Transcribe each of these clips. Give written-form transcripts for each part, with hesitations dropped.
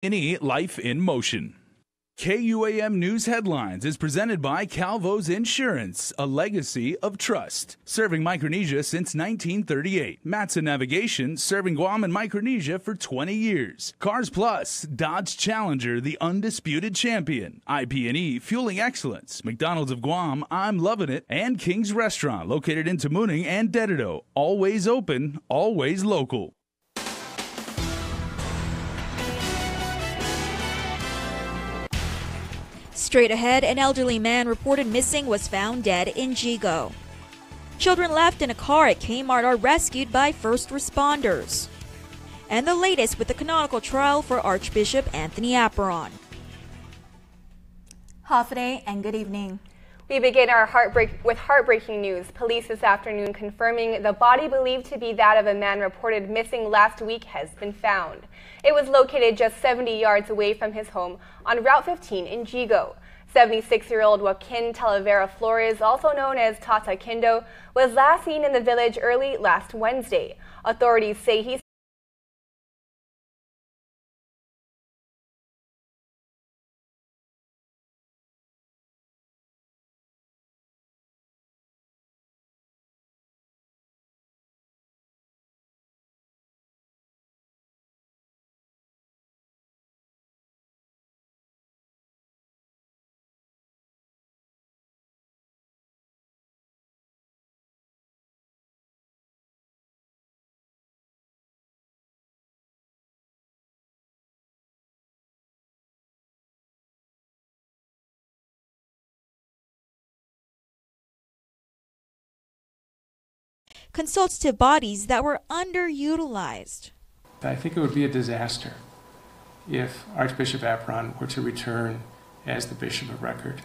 Life in Motion. KUAM News Headlines is presented by CALVO'S Insurance, a legacy of trust. Serving Micronesia since 1938. Matson Navigation, serving Guam and Micronesia for 20 years. Cars Plus, Dodge Challenger, the undisputed champion. IP&E, fueling excellence. McDonald's of Guam, I'm loving it. And King's Restaurant, located in Tamuning and Dededo. Always open, always local. Straight ahead, an elderly man reported missing was found dead in Jigo. Children left in a car at Kmart are rescued by first responders. And the latest with the canonical trial for Archbishop Anthony Apron. Hafide and good evening. We begin our heartbreaking news. Police this afternoon confirming the body believed to be that of a man reported missing last week has been found. It was located just 70 yards away from his home on Route 15 in Jigo. 76-year-old Joaquin Talavera Flores, also known as Tata Kindo, was last seen in the village early last Wednesday. Authorities say he consultative bodies that were underutilized. I think it would be a disaster if Archbishop Apron were to return as the bishop of record.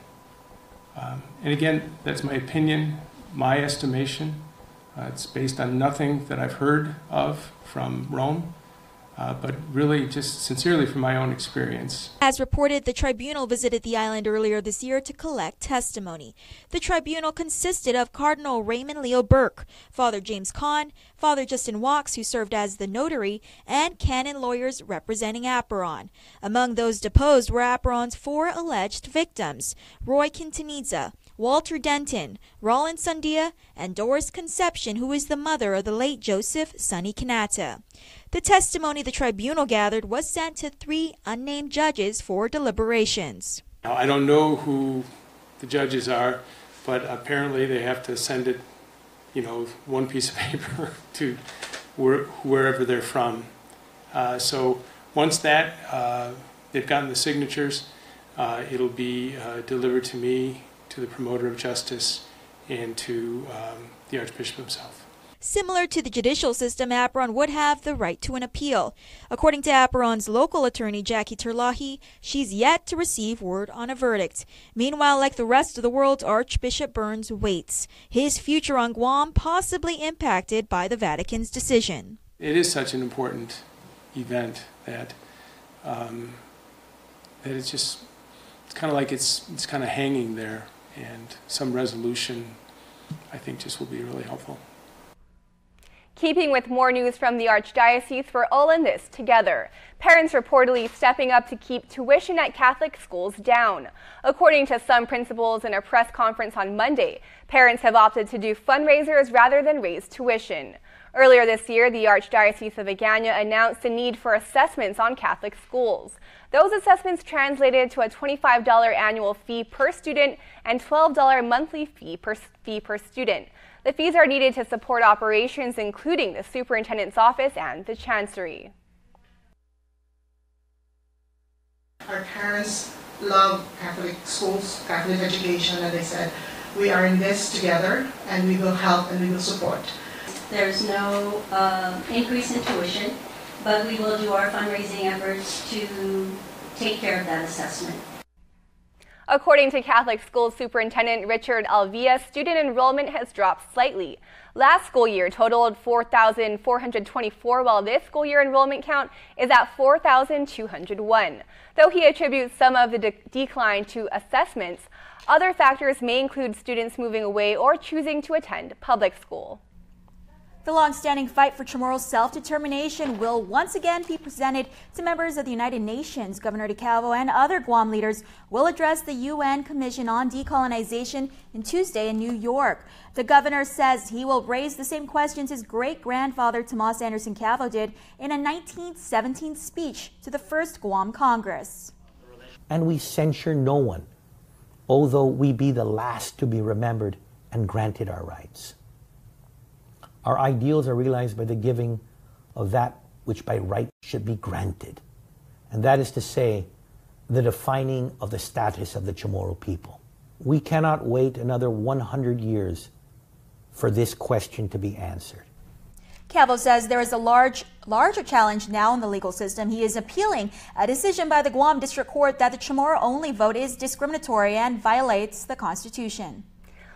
And again, that's my opinion, my estimation. It's based on nothing that I've heard of from Rome, but really just sincerely from my own experience. As reported, the tribunal visited the island earlier this year to collect testimony. The tribunal consisted of Cardinal Raymond Leo Burke, Father James Kahn, Father Justin Walks, who served as the notary, and canon lawyers representing Apron. Among those deposed were Apron's 4 alleged victims: Roy Quintanilla, Walter Denton, Roland Sandia, and Doris Conception, who is the mother of the late Joseph Sonny Kanata. The testimony the tribunal gathered was sent to 3 unnamed judges for deliberations. Now, I don't know who the judges are, but apparently they have to send it, one piece of paper to wherever they're from. So once that they've gotten the signatures, it'll be delivered to me, to the promoter of justice, and to the Archbishop himself. Similar to the judicial system, Apron would have the right to an appeal. According to Apron's local attorney, Jackie Terlahi, she's yet to receive word on a verdict. Meanwhile, like the rest of the world, Archbishop Burns waits. His future on Guam possibly impacted by the Vatican's decision. It is such an important event that it's kind of like it's kind of hanging there, and some resolution, I think, just will be really helpful. Keeping with more news from the Archdiocese, we're all in this together. Parents reportedly stepping up to keep tuition at Catholic schools down. According to some principals in a press conference on Monday, parents have opted to do fundraisers rather than raise tuition. Earlier this year, the Archdiocese of Agana announced a need for assessments on Catholic schools. Those assessments translated to a $25 annual fee per student and $12 monthly fee per student. The fees are needed to support operations including the superintendent's office and the chancery. Our parents love Catholic schools, Catholic education, and they said, we are in this together and we will help and we will support. There's no increase in tuition, but we will do our fundraising efforts to take care of that assessment. According to Catholic School Superintendent Richard Alvia, student enrollment has dropped slightly. Last school year totaled 4,424, while this school year enrollment count is at 4,201. Though he attributes some of the decline to assessments, other factors may include students moving away or choosing to attend public school. The long-standing fight for Chamorro's self-determination will once again be presented to members of the United Nations. Governor DeCalvo and other Guam leaders will address the UN Commission on Decolonization on Tuesday in New York. The governor says he will raise the same questions his great-grandfather Tomas Anderson Calvo did in a 1917 speech to the first Guam Congress. And we censure no one, although we be the last to be remembered and granted our rights. Our ideals are realized by the giving of that which by right should be granted. And that is to say, the defining of the status of the Chamorro people. We cannot wait another 100 years for this question to be answered. Calvo says there is a larger challenge now in the legal system. He is appealing a decision by the Guam District Court that the Chamorro-only vote is discriminatory and violates the Constitution.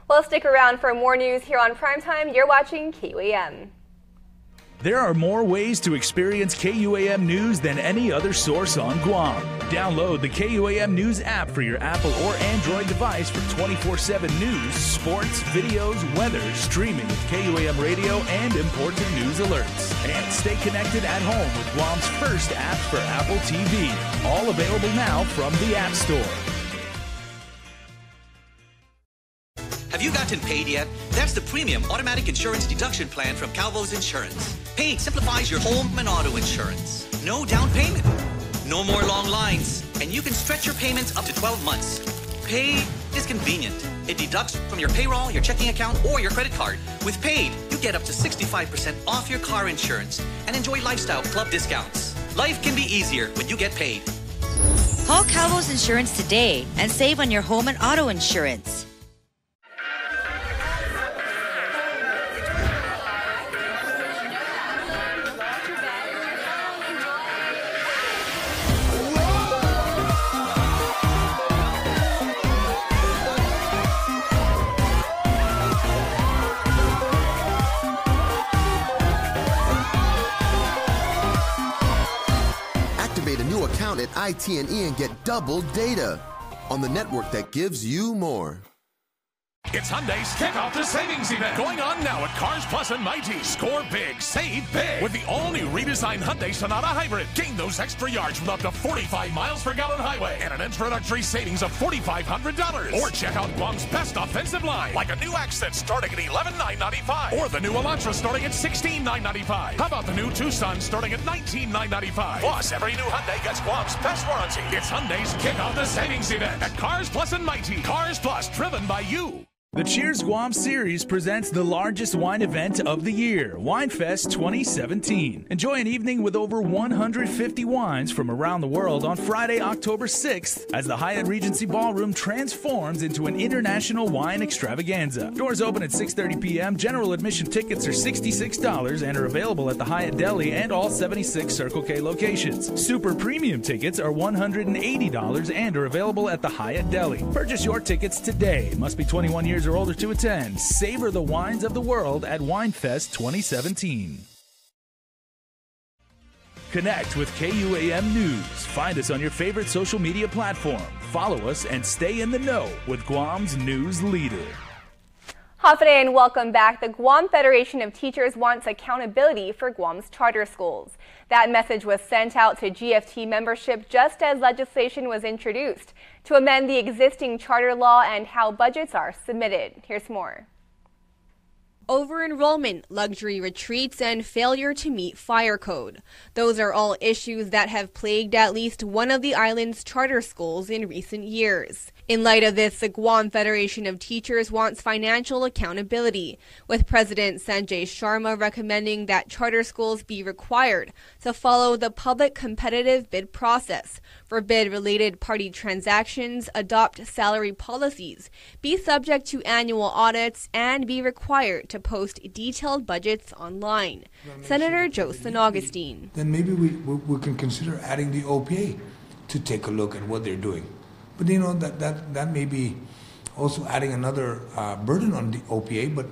Well, stick around for more news here on Primetime. You're watching KUAM. There are more ways to experience KUAM News than any other source on Guam. Download the KUAM News app for your Apple or Android device for 24/7 news, sports, videos, weather, streaming with KUAM radio, and important news alerts. And stay connected at home with Guam's first app for Apple TV. All available now from the App Store. Have you gotten paid yet? That's the premium automatic insurance deduction plan from CALVO'S Insurance. Paid simplifies your home and auto insurance. No down payment. No more long lines. And you can stretch your payments up to 12 months. Paid is convenient. It deducts from your payroll, your checking account, or your credit card. With Paid, you get up to 65% off your car insurance and enjoy lifestyle club discounts. Life can be easier when you get paid. Call CALVO'S Insurance today and save on your home and auto insurance. Activate a new account at IT&E and get double data on the network that gives you more. It's Hyundai's Kick Off the Savings event going on now at Cars Plus and Mighty. Score big, save big with the all-new redesigned Hyundai Sonata Hybrid. Gain those extra yards with up to 45 miles per gallon highway and an introductory savings of $4,500. Or check out Guam's best offensive line, like a new Accent starting at $11,995 or the new Elantra starting at $16,995. How about the new Tucson starting at $19,995? Plus, every new Hyundai gets Guam's best warranty. It's Hyundai's Kick Off the Savings event at Cars Plus and Mighty. Cars Plus, driven by you. The Cheers Guam Series presents the largest wine event of the year, WineFest 2017. Enjoy an evening with over 150 wines from around the world on Friday, October 6th, as the Hyatt Regency Ballroom transforms into an international wine extravaganza. Doors open at 6:30 p.m. General admission tickets are $66 and are available at the Hyatt Deli and all 76 Circle K locations. Super premium tickets are $180 and are available at the Hyatt Deli. Purchase your tickets today. Must be 21 years or older to attend. Savor the wines of the world at WineFest 2017. Connect with KUAM News. Find us on your favorite social media platform. Follow us and stay in the know with Guam's news leader. Hafide and welcome back. The Guam Federation of Teachers wants accountability for Guam's charter schools. That message was sent out to GFT membership just as legislation was introduced to amend the existing charter law and how budgets are submitted. Here's more. Over-enrollment, luxury retreats, and failure to meet fire code. Those are all issues that have plagued at least one of the island's charter schools in recent years. In light of this, the Guam Federation of Teachers wants financial accountability, with President Sanjay Sharma recommending that charter schools be required to follow the public competitive bid process, forbid related party transactions, adopt salary policies, be subject to annual audits, and be required to post detailed budgets online. Senator Joe San Augustine. Then maybe we can consider adding the OPA to take a look at what they're doing. But you know, that may be also adding another burden on the OPA, but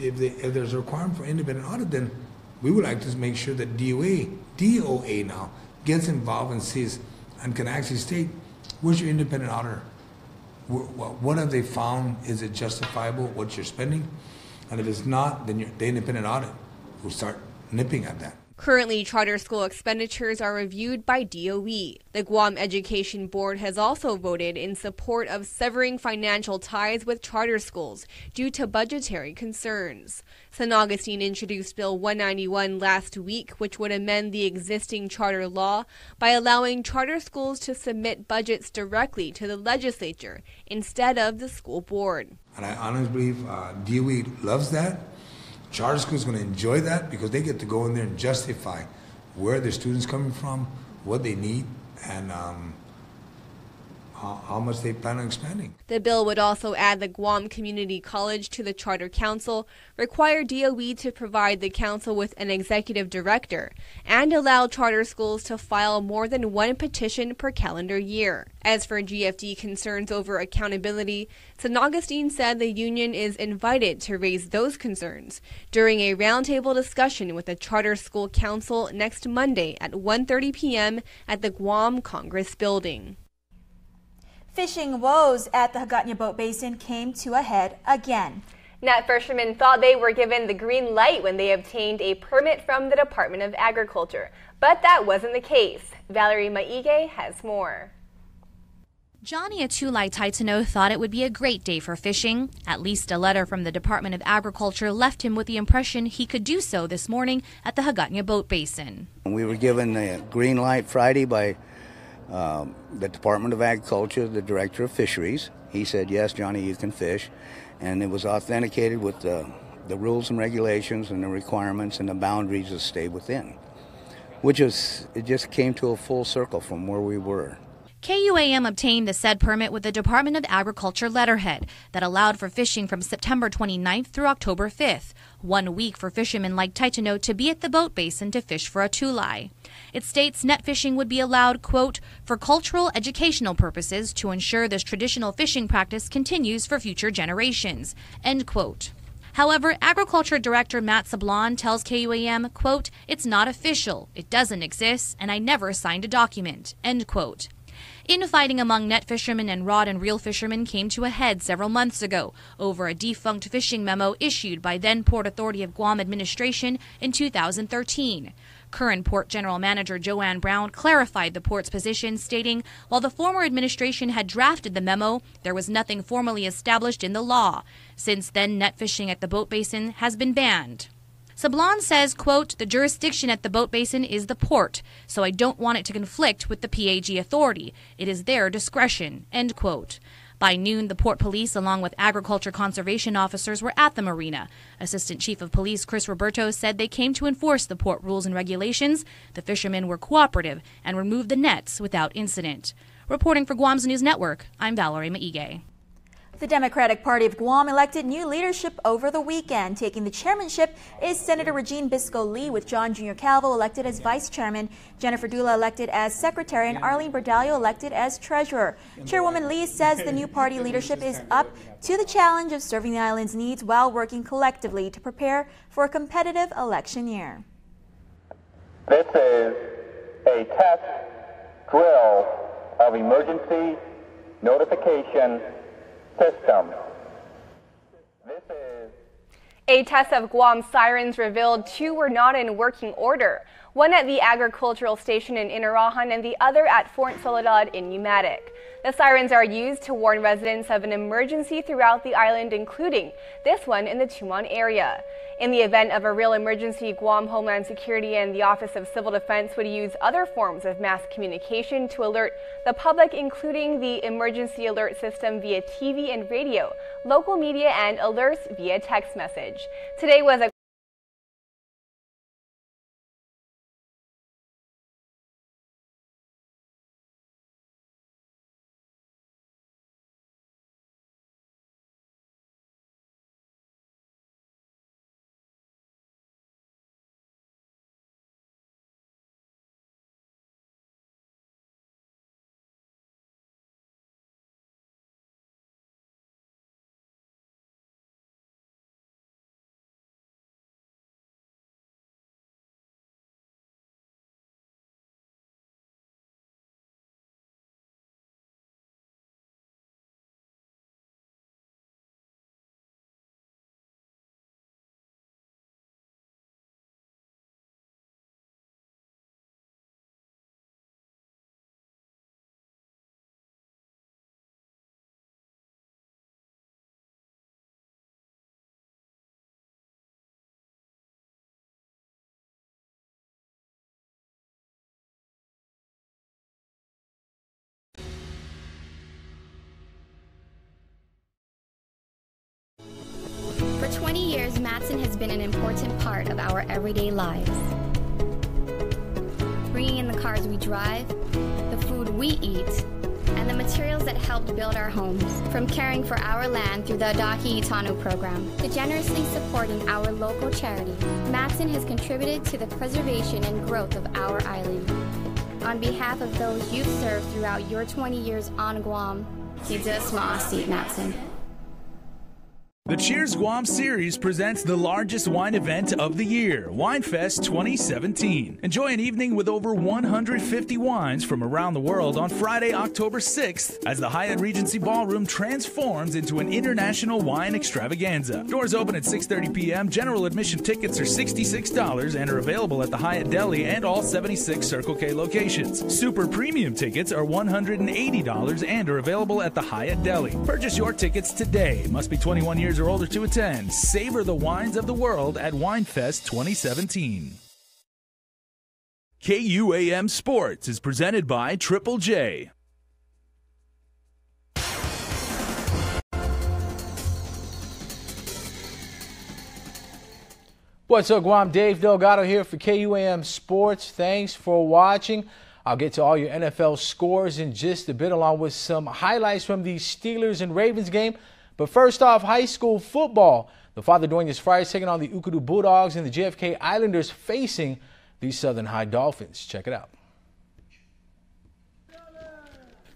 if there's a requirement for independent audit, then we would like to make sure that DOA now gets involved and sees and can actually state, where's your independent auditor? What have they found? Is it justifiable what you're spending? And if it's not, then the independent audit we'll start nipping at that. Currently, charter school expenditures are reviewed by DOE. The Guam Education Board has also voted in support of severing financial ties with charter schools due to budgetary concerns. San Augustine introduced Bill 191 last week, which would amend the existing charter law by allowing charter schools to submit budgets directly to the legislature instead of the school board. And I honestly believe DOE loves that. Charter school is going to enjoy that because they get to go in there and justify where their students coming from, what they need, and how much they plan on expanding. The bill would also add the Guam Community College to the Charter Council, require DOE to provide the council with an executive director, and allow charter schools to file more than one petition per calendar year. As for GFD concerns over accountability, San Augustine said the union is invited to raise those concerns during a roundtable discussion with the Charter School Council next Monday at 1:30 p.m. at the Guam Congress Building. Fishing woes at the Hagåtña Boat Basin came to a head again. Net fishermen thought they were given the green light when they obtained a permit from the Department of Agriculture, but that wasn't the case. Valerie Maige has more. Johnny Atulai Taitano thought it would be a great day for fishing. At least a letter from the Department of Agriculture left him with the impression he could do so this morning at the Hagåtña Boat Basin. We were given the green light Friday by the Department of Agriculture, the Director of Fisheries. He said, yes, Johnny, you can fish. And it was authenticated with the rules and regulations and the requirements and the boundaries to stay within, it just came to a full circle from where we were. KUAM obtained the said permit with the Department of Agriculture letterhead that allowed for fishing from September 29th through October 5th, 1 week for fishermen like Taitano to be at the boat basin to fish for Atulai. It states net fishing would be allowed, quote, for cultural educational purposes to ensure this traditional fishing practice continues for future generations, end quote. However, Agriculture Director Matt Sablon tells KUAM, quote, it's not official, it doesn't exist, and I never signed a document, end quote. Infighting among net fishermen and rod and reel fishermen came to a head several months ago over a defunct fishing memo issued by then Port Authority of Guam administration in 2013. Current Port General Manager Joanne Brown clarified the port's position, stating, while the former administration had drafted the memo, there was nothing formally established in the law. Since then, net fishing at the boat basin has been banned. Sablon says, quote, the jurisdiction at the boat basin is the port, so I don't want it to conflict with the PAG authority. It is their discretion, end quote. By noon, the Port Police, along with agriculture conservation officers, were at the marina. Assistant Chief of Police Chris Roberto said they came to enforce the port rules and regulations. The fishermen were cooperative and removed the nets without incident. Reporting for Guam's News Network, I'm Valerie Maige. The Democratic Party of Guam elected new leadership over the weekend. Taking the chairmanship is Senator Regine Bisco Lee, with John Jr. Calvo elected as vice chairman, Jennifer Dula elected as secretary, and Arlene Berdalio elected as treasurer. Chairwoman Lee says the new party leadership is up to the challenge of serving the island's needs while working collectively to prepare for a competitive election year. This is a test drill of emergency notification system. A test of Guam sirens revealed 2 were not in working order, one at the agricultural station in Inarajan and the other at Fort Soledad in Umatic. The sirens are used to warn residents of an emergency throughout the island, including this one in the Tumon area. In the event of a real emergency, Guam Homeland Security and the Office of Civil Defense would use other forms of mass communication to alert the public, including the emergency alert system via TV and radio, local media, and alerts via text message. Today was a 20 years, Matson has been an important part of our everyday lives. Bringing in the cars we drive, the food we eat, and the materials that helped build our homes. From caring for our land through the Adaki Itano program to generously supporting our local charities, Matson has contributed to the preservation and growth of our island. On behalf of those you've served throughout your 20 years on Guam, Sidasma Matson. The Cheers Guam Series presents the largest wine event of the year, WineFest 2017. Enjoy an evening with over 150 wines from around the world on Friday, October 6th, as the Hyatt Regency Ballroom transforms into an international wine extravaganza. Doors open at 6:30 p.m. General admission tickets are $66 and are available at the Hyatt Deli and all 76 Circle K locations. Super premium tickets are $180 and are available at the Hyatt Deli. Purchase your tickets today. Must be 21 years or older to attend. Savor the wines of the world at WineFest 2017. KUAM Sports is presented by Triple J. What's up, Guam? Dave Delgado here for KUAM Sports. Thanks for watching. I'll get to all your NFL scores in just a bit, along with some highlights from the Steelers and Ravens game. But first off, high school football. The Father Duenas Friars taking on the Ukudu Bulldogs and the JFK Islanders facing the Southern High Dolphins. Check it out.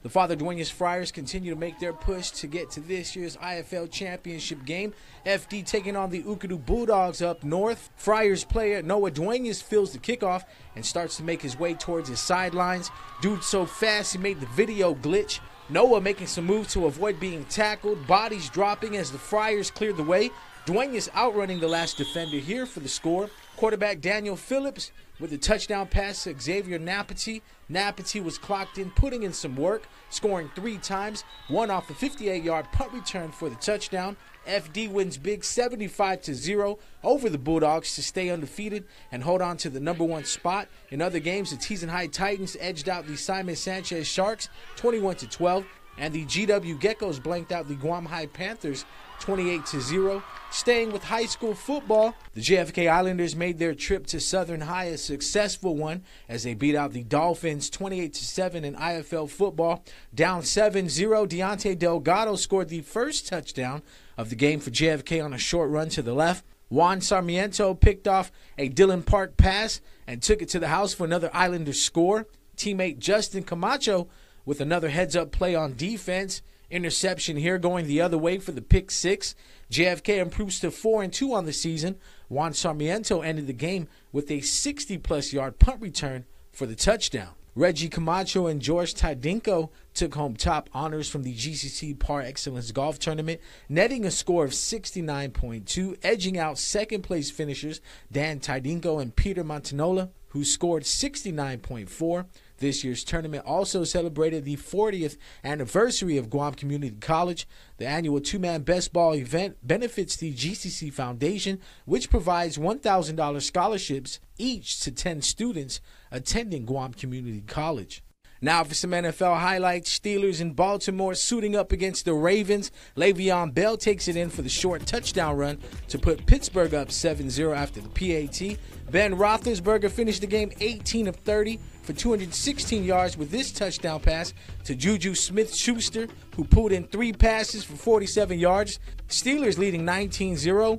The Father Duenas Friars continue to make their push to get to this year's IFL Championship game. FD taking on the Ukudu Bulldogs up north. Friars player Noah Duenas fills the kickoff and starts to make his way towards his sidelines. Dude so fast he made the video glitch. Noah making some moves to avoid being tackled, bodies dropping as the Friars cleared the way. Duenas outrunning the last defender here for the score. Quarterback Daniel Phillips with a touchdown pass to Xavier Napati. Napati was clocked in, putting in some work, scoring 3 times, one off a 58-yard punt return for the touchdown. FD wins big 75-0 over the Bulldogs to stay undefeated and hold on to the #1 spot. In other games, the Teason High Titans edged out the Simon Sanchez Sharks 21-12, and the GW Geckos blanked out the Guam High Panthers 28-0. Staying with high school football, the JFK Islanders made their trip to Southern High a successful one as they beat out the Dolphins 28-7 in IFL football. Down 7-0, Deontay Delgado scored the first touchdown of the game for JFK on a short run to the left. Juan Sarmiento picked off a Dylan Park pass and took it to the house for another Islanders score. Teammate Justin Camacho with another heads-up play on defense. Interception here going the other way for the pick 6. JFK improves to 4-2 on the season. Juan Sarmiento ended the game with a 60-plus yard punt return for the touchdown. Reggie Camacho and George Tydinko took home top honors from the GCC Par Excellence Golf Tournament, netting a score of 69.2, edging out second-place finishers Dan Tydinko and Peter Montanola, who scored 69.4. This year's tournament also celebrated the 40th anniversary of Guam Community College. The annual two-man best ball event benefits the GCC Foundation, which provides $1,000 scholarships each to 10 students attending Guam Community College. Now for some NFL highlights. Steelers in Baltimore suiting up against the Ravens. Le'Veon Bell takes it in for the short touchdown run to put Pittsburgh up 7-0 after the PAT. Ben Roethlisberger finished the game 18 of 30 for 216 yards with this touchdown pass to Juju Smith-Schuster, who pulled in 3 passes for 47 yards. Steelers leading 19-0.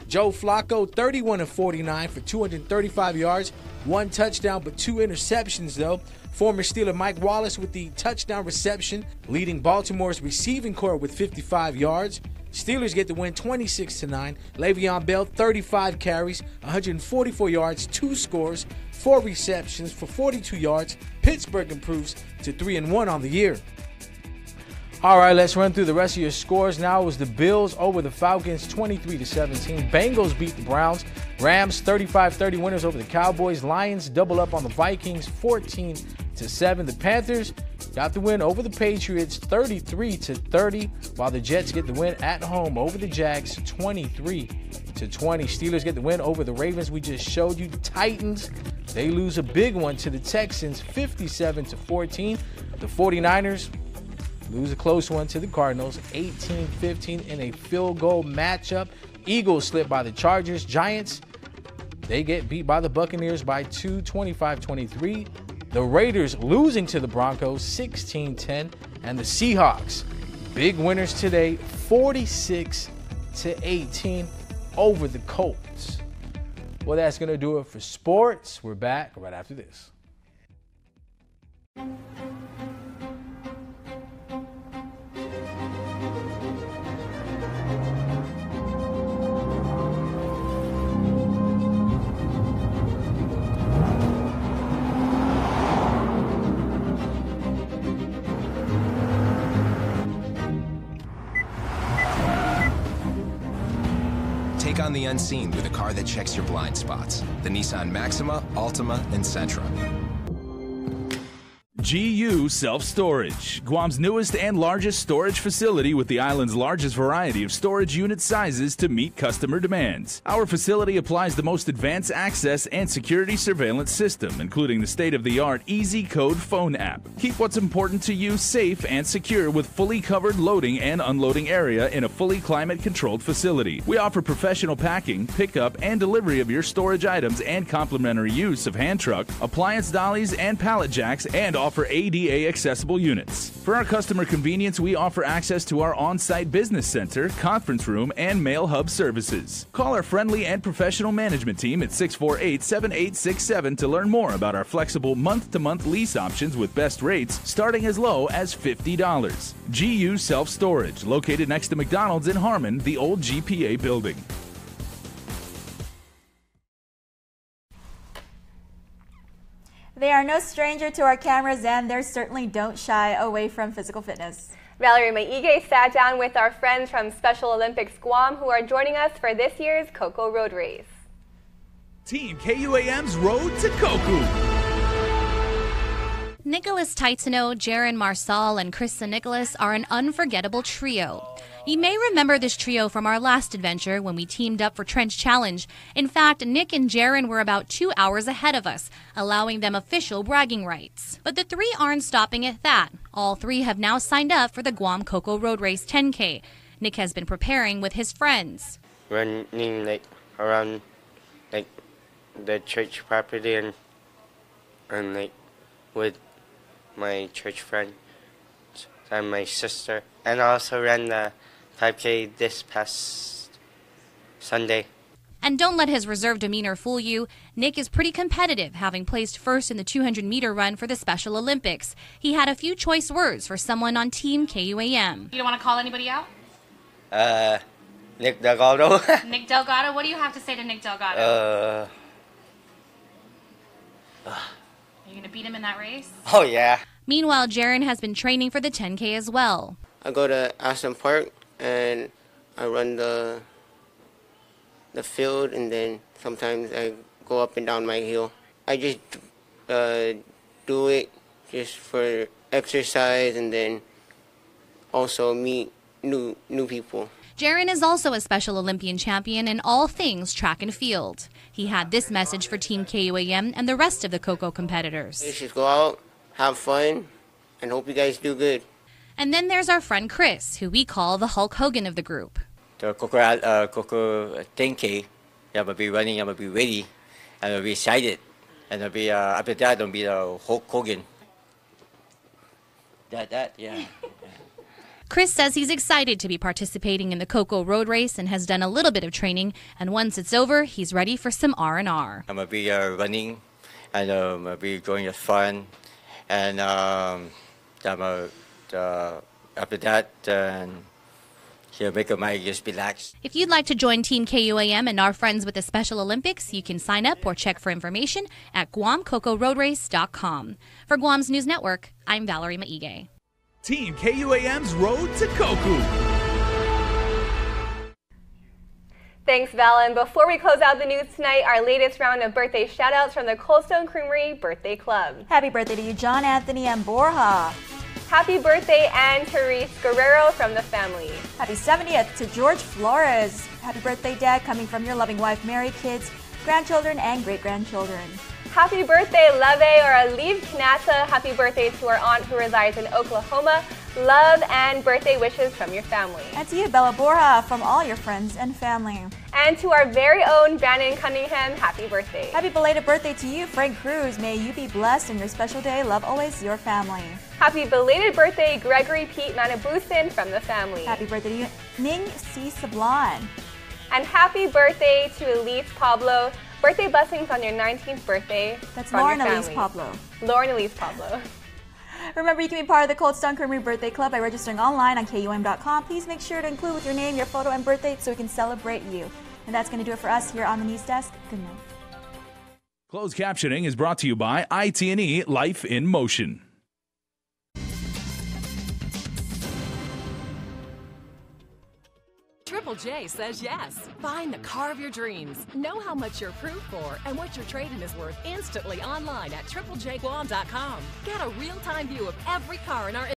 Joe Flacco, 31 of 49 for 235 yards. 1 touchdown, but 2 interceptions, though. Former Steeler Mike Wallace with the touchdown reception, leading Baltimore's receiving corps with 55 yards. Steelers get the win 26-9. Le'Veon Bell, 35 carries, 144 yards, 2 scores, 4 receptions for 42 yards. Pittsburgh improves to 3-1 on the year. All right, let's run through the rest of your scores. Now it was the Bills over the Falcons, 23-17. Bengals beat the Browns. Rams, 35-30 winners over the Cowboys. Lions double up on the Vikings, 14-7. The Panthers got the win over the Patriots, 33-30, while the Jets get the win at home over the Jags, 23-20. Steelers get the win over the Ravens. We just showed you. The Titans, they lose a big one to the Texans, 57-14. The 49ers lose a close one to the Cardinals, 18-15 in a field goal matchup. Eagles slip by the Chargers. Giants, they get beat by the Buccaneers by 2, 25-23. The Raiders losing to the Broncos, 16-10. And the Seahawks, big winners today, 46-18 over the Colts. Well, that's going to do it for sports. We're back right after this. Take on the unseen with a car that checks your blind spots. The Nissan Maxima, Altima, and Sentra. GU Self-Storage, Guam's newest and largest storage facility with the island's largest variety of storage unit sizes to meet customer demands. Our facility applies the most advanced access and security surveillance system, including the state-of-the-art Easy Code phone app. Keep what's important to you safe and secure with fully covered loading and unloading area in a fully climate-controlled facility. We offer professional packing, pickup, and delivery of your storage items and complimentary use of hand truck, appliance dollies, and pallet jacks, and offer ADA accessible units. For our customer convenience, we offer access to our on-site business center, conference room, and mail hub services. Call our friendly and professional management team at 648-7867 to learn more about our flexible month-to-month lease options with best rates starting as low as $50. GU Self-Storage, located next to McDonald's in Harmon, the old GPA building. They are no stranger to our cameras, and they certainly don't shy away from physical fitness. Valerie Maige sat down with our friends from Special Olympics Guam who are joining us for this year's KOKO Road Race. Team KUAM's Road to KOKO. Nicholas Taitano, Jaron Marsal, and Krista Nicholas are an unforgettable trio. You may remember this trio from our last adventure when we teamed up for Trench Challenge. In fact, Nick and Jaron were about 2 hours ahead of us, allowing them official bragging rights. But the three aren't stopping at that. All three have now signed up for the Guam KOKO Road Race 10K. Nick has been preparing with his friends. Running around the church property and with my church friend and my sister, and I also ran the 5K this past Sunday. And don't let his reserved demeanor fool you. Nick is pretty competitive, having placed first in the 200-meter run for the Special Olympics. He had a few choice words for someone on Team KUAM. You don't want to call anybody out? Nick Delgado. Nick Delgado? What do you have to say to Nick Delgado? Are you going to beat him in that race? Oh, yeah. Meanwhile, Jaron has been training for the 10K as well. I go to Aston Park and I run the field, and then sometimes I go up and down my hill. I just do it just for exercise and then also meet new people. Jaron is also a Special Olympian champion in all things track and field. He had this message for Team KUAM and the rest of the KOKO competitors. You should go out, have fun, and hope you guys do good. And then there's our friend Chris, who we call the Hulk Hogan of the group. The KOKO 10K, I'm going to be running, I'm going to be ready, and I'll be excited. And I'll be, after that, I'll be the Hulk Hogan. Yeah. Chris says he's excited to be participating in the KOKO Road Race and has done a little bit of training, and once it's over, he's ready for some R&R. I'm going to be running, and I'm going to be going to fun, and after that, he'll make my just relax. If you'd like to join Team KUAM and our friends with the Special Olympics, you can sign up or check for information at GuamKOKORoadRace.com. For Guam's News Network, I'm Valerie Maige. Team KUAM's Road to KOKO. Thanks, Val. And before we close out the news tonight, our latest round of birthday shout-outs from the Coldstone Creamery Birthday Club. Happy birthday to you, John Anthony and Borja. Happy birthday, Ann Therese Guerrero from the family. Happy 70th to George Flores. Happy birthday, Dad, coming from your loving wife, Mary, kids, grandchildren, and great-grandchildren. Happy birthday, Leve or Aliv Knata. Happy birthday to our aunt who resides in Oklahoma. love, and birthday wishes from your family. And to you, Bella Borja, from all your friends and family. And to our very own Bannon Cunningham, happy birthday. Happy belated birthday to you, Frank Cruz. May you be blessed in your special day. Love always, your family. Happy belated birthday, Gregory Pete Manabusin from the family. Happy birthday to you, Ning C. Sablan. And happy birthday to Elise Pablo. Birthday blessings on your 19th birthday. That's from Lauren your Elise family. Pablo. Lauren Elise Pablo. Remember, you can be part of the Cold Stone Creamery Birthday Club by registering online on KUAM.com. Please make sure to include with your name, your photo, and birthday so we can celebrate you. And that's going to do it for us here on the News Desk. Good night. Closed captioning is brought to you by IT&E Life in Motion. Triple J says yes. Find the car of your dreams. Know how much you're approved for and what your trade-in is worth instantly online at triplejguam.com. Get a real-time view of every car in our